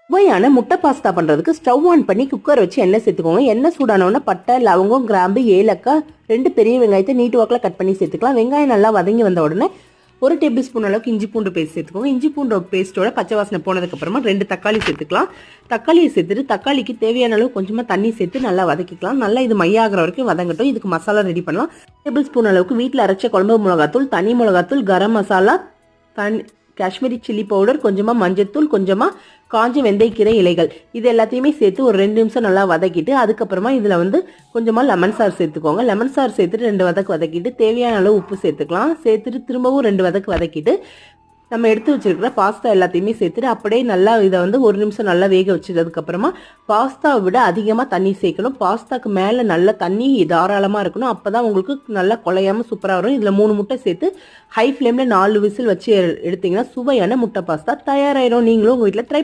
சுவையான முட்டை பாஸ்தா பண்ணுறதுக்கு ஸ்டவ் ஆன் பண்ணி குக்கர் வச்சு எண்ணெய் சேர்த்துக்கோங்க. எண்ணெய் சூடானோன்னா பட்டை, லவங்கம், கிராம்பு, ஏலக்காய், 2 பெரிய வெங்காயத்தை நீட்டு வாக்கில் கட் பண்ணி சேர்த்துக்கலாம். வெங்காயம் நல்லா வதங்கி வந்த உடனே 1 டேபிள் ஸ்பூன் அளவுக்கு இஞ்சி பூண்டு பேஸ்ட் சேர்த்துக்கோங்க. இஞ்சி பூண்டு பேஸ்ட்டோட பச்சை வாசனை போனதுக்கப்புறமா 2 தக்காளி சேர்த்துக்கலாம். தக்காளியை சேர்த்துட்டு தக்காளிக்கு தேவையான அளவு கொஞ்சமாக தண்ணி சேர்த்து நல்லா வதக்கிக்கலாம். நல்லா இது மையாகிற வரைக்கும் வதங்கட்டும். இதுக்கு மசாலா ரெடி பண்ணலாம். டேபிள் ஸ்பூன் அளவுக்கு வீட்டில் அரைச்ச குழம்பு மிளகாத்தூள், தனி மிளகாத்தூள், கரம் மசாலா, காஷ்மீரி சில்லி பவுடர், கொஞ்சமாக மஞ்சத்தூள், கொஞ்சமாக காஞ்ச வெந்தயக்கீரை இலைகள், இது எல்லாத்தையுமே சேர்த்து ஒரு 2 நிமிஷம் நல்லா வதக்கிட்டு அதுக்கப்புறமா இதில் கொஞ்சமாக லெமன் சார் சேர்த்துக்கோங்க. லெமன் சார் சேர்த்துட்டு 2 வதக்கு வதக்கிட்டு தேவையான அளவு உப்பு சேர்த்துக்கலாம். சேர்த்துட்டு திரும்பவும் 2 வதக்கு வதக்கிட்டு நம்ம எடுத்து வச்சிருக்கிற பாஸ்தா எல்லாத்தையுமே சேர்த்துட்டு அப்படியே நல்லா இதை 1 நிமிஷம் நல்லா வேக வச்சதுக்கப்புறமா பாஸ்தாவை விட அதிகமாக தண்ணி சேர்க்கணும். பாஸ்தாக்கு மேலே நல்ல தண்ணி தாராளமாக இருக்கணும். அப்போ தான் உங்களுக்கு நல்லா குழையாமல் சூப்பராக வரும். இதில் 3 முட்டை சேர்த்து ஹை ஃப்ளேமில் 4 விசில் வச்சு எடுத்தீங்கன்னா சுவையான முட்டை பாஸ்தா தயாராகிடும். நீங்களும் உங்கள் வீட்டில் ட்ரை